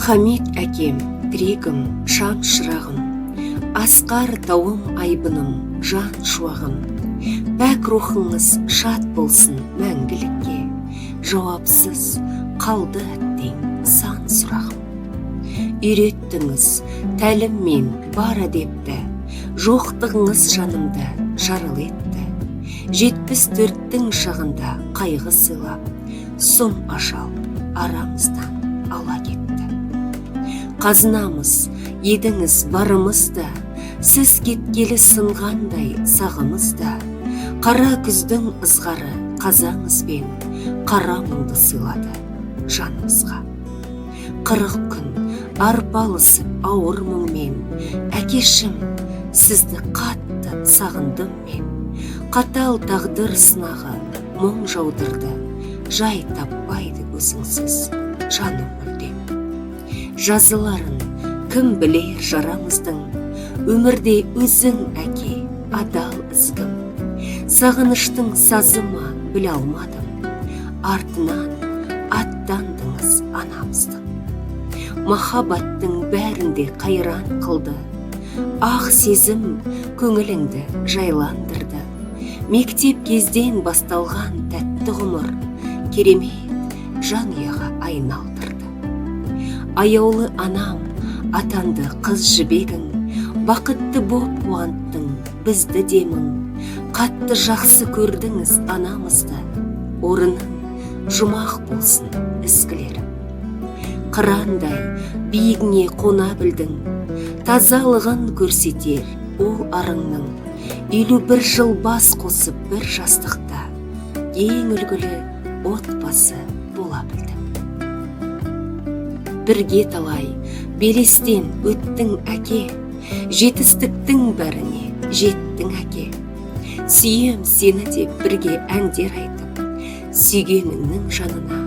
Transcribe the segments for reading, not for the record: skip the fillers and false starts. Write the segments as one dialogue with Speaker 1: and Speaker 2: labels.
Speaker 1: Хамит әкем, тірегім, шам шырағым, асқар тауым айбыным, жан шуағым. Пәк рухыңыз шат болсын мәңгілікке, жауапсыз қалды әттең сан сұрағым. Үйреттіңіз тәліммен бар әдепті, жоқтығыңыз жанымда жарыл етті. 74-тің шағында қайғы сыйлап, сұм ажал арамыздан ала кетті. Қазынамыз едіңіз барымызда, сіз кеткелі сынғандай сағымызда. Қара күздің ызғары қазаңызбен қара мұңды сыйлады жанымызға. 40 күн арпалысып ауыр мұңмен, әкешім, сізді қатты сағындым мен. Қатал тағдыр сынағы мұң жаудырды, жай таппайды өзіңсіз жаным мүлдем. Жазыларын кім білер жарамыздың, өмірде өзің әке адал ізгім. Сағыныштың сазыма біле алмадым, артынан аттандыңыз анамыздың. Махаббаттың бәрінде қайран қылды, ақ сезім көңіліңді жайландырды. Мектеп кезден басталған тәтті ғұмыр керемет жанұяға айналдырды. Аяулы анам, атанды қыз жібегің, бақытты боп қуанттың бізді демің. Қатты жақсы көрдіңіз анамызды, орының жұмақ болсын ізгілерім. Қырандай биігіне қона білдің, тазалығын көрсетер ол арыңның. 51 жыл бас қосып бір жастықта, ең үлгілі отбасы бола білдің. Бірге талай белестен өттің әке, жетістіктің бәріне жеттің әке. Сүйем сені деп бірге әндер айтып, сүйгеніңнің жанына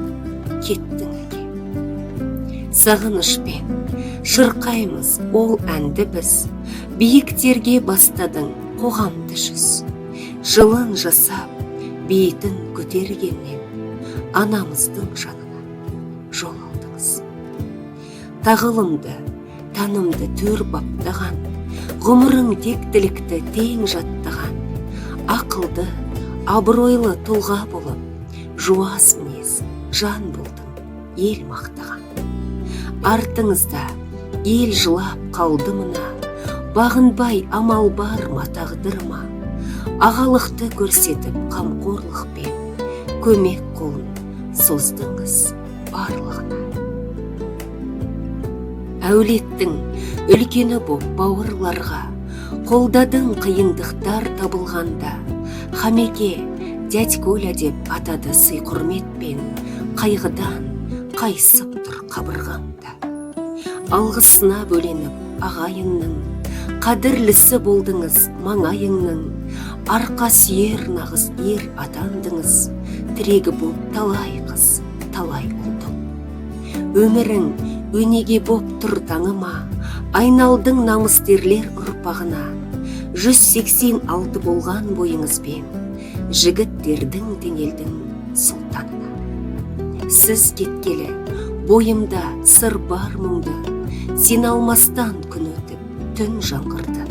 Speaker 1: кеттің әке. Сағынышпен шырқаймыз ол әнді біз, биіктерге бастадың қоғамды жүз. Жылын жасап, бейітін көтергеннен, анамыздың жанына жол алдыңыз. Тағылымды, танымды төр баптаған, ғұмырың тектілікті тең жаттаған, ақылды, абыройлы тұлға болып, жуас мінез жан болдың ел мақтаған. Артыңызда ел жылап қалды мына, бағынбай амал бар ма тағдырыма. Ағалықты көрсетіп қамқорлықпен, көмек қолын создыңыз барлығына. Әулеттің үлкені боп бауырларға, қолдадың қиындықтар табылғанда. Хамеке, дядь Коля деп атады сый құрметпен, қайғыдан қайсып тұр қабырғамда. Алғысына бөленіп ағайынның, қадірлісі болдыңыз маңайыңның. Арқа сүйер нағыз ер атандыңыз, тірегі боп талай қыз, талай ұлдың. Өмірің өнеге боп тұр таңыма, айналдың намыстерлер ұрпағына. 186 болған бойыңызбен, жігіттердің теңелдің сұлтанына. Сіз кеткелі бойымда сыр бар мұңды, сен алмастан күн өтіп түн жаңғырды.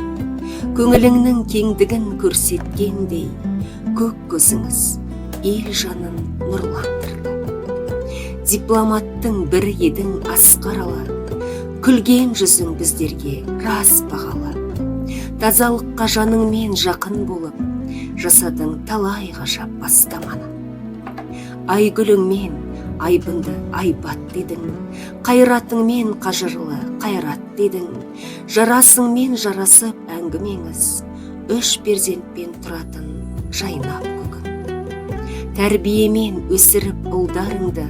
Speaker 1: Көңіліңнің кеңдігін көрсеткендей, көк көзіңіз ел жанын нұрландырды. Дипломаттың бір едің асқаралы, күлген жүзің біздерге рас бағалы. Тазалыққа жаныңмен жақын болып, жасадың талай ғажап бастаманы. Айгүліңмен айбынды айбат дедің, қайратыңмен қажырлы қайрат дедің. Жарасыңмен жарасып әңгімеңіз, 3 перзентпен тұратын жайнап бүгін. Тәрбиемен өсіріп ұлдарыңды,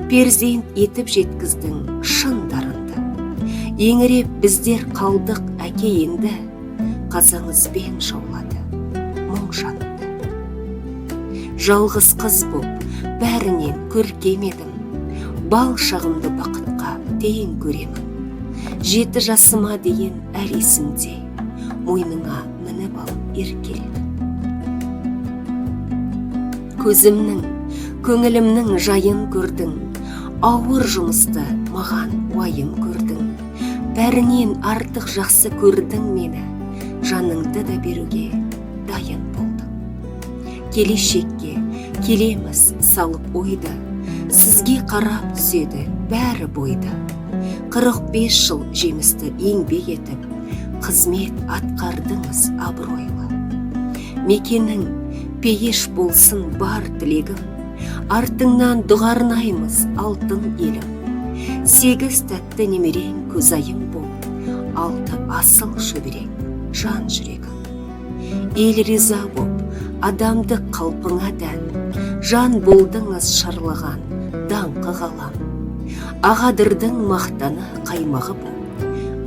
Speaker 1: перзент етіп жеткіздің шын дарынды. Еңіреп біздер қалдық әке енді, қазаңызбен жаулады мұң жанымды. Жалғыз қыз боп бәрінен көркем едім, бал шағымды бақытқа тең көремін. 7 жасыма дейін әл есімде, мойныңа мініп алып еркеледім. Көзімнің, көңілімнің жайын көрдің, ауыр жұмысты маған уайым көрдің. Бәрінен артық жақсы көрдің мені, жаныңды да беруге дайын болдың. Келешекке келеміз салып ойды, сізге қарап түседі бәрі бойда. 45 жыл жемісті еңбек етіп, қызмет атқардыңыз абыройлы. Мекенің пейіш болсын бар тілегім, артыңнан дұғарнаймыз алтын елім. 8 тәтті немерең көзайым бол, 6 асыл шөберең жан жүрегім. Ел риза боп, адамды қалпыңа дән, жан болдыңыз шарлаған даңқы ғалам. Ағадырдың мақтаны қаймағы бол,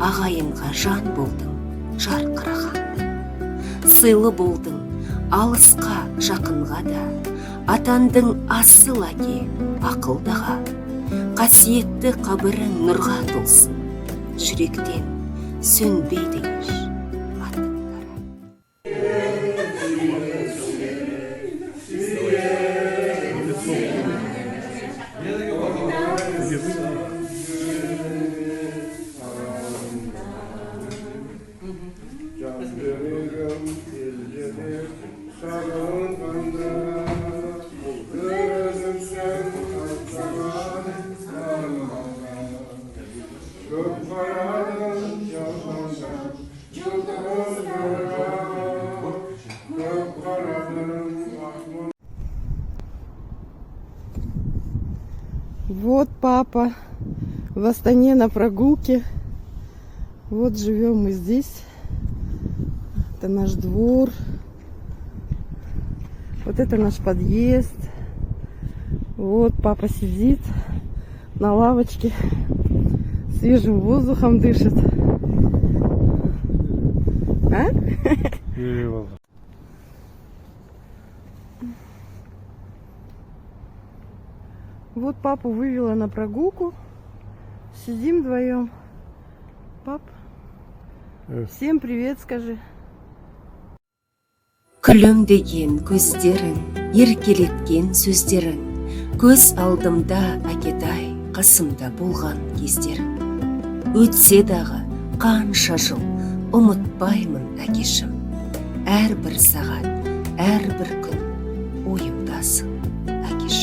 Speaker 1: ағайынға жан болдың жарқыраған. Сыйлы болдың алысқа жақынға да, атандың асыл әке ақылдаға. Қасиетті қабірің нұрға толсын, жүректен сөнбейді еш атыңдары.
Speaker 2: Вот папа в Астане на прогулке. Вот живем мы здесь. Это наш двор. Вот это наш подъезд. Вот папа сидит на лавочке, свежим воздухом дышит. А? Вот папу вывела на прогулку. Сидим вдвоем. Пап, всем привет скажи.
Speaker 1: Күлімдеген көздерің, еркелеткен сөздерің, көз алдымда әкетай қасымда болған кездерің. Өтсе дағы қанша жыл ұмытпаймын әкешім. Әрбір сағат, әрбір күн ойымдасың әкешім.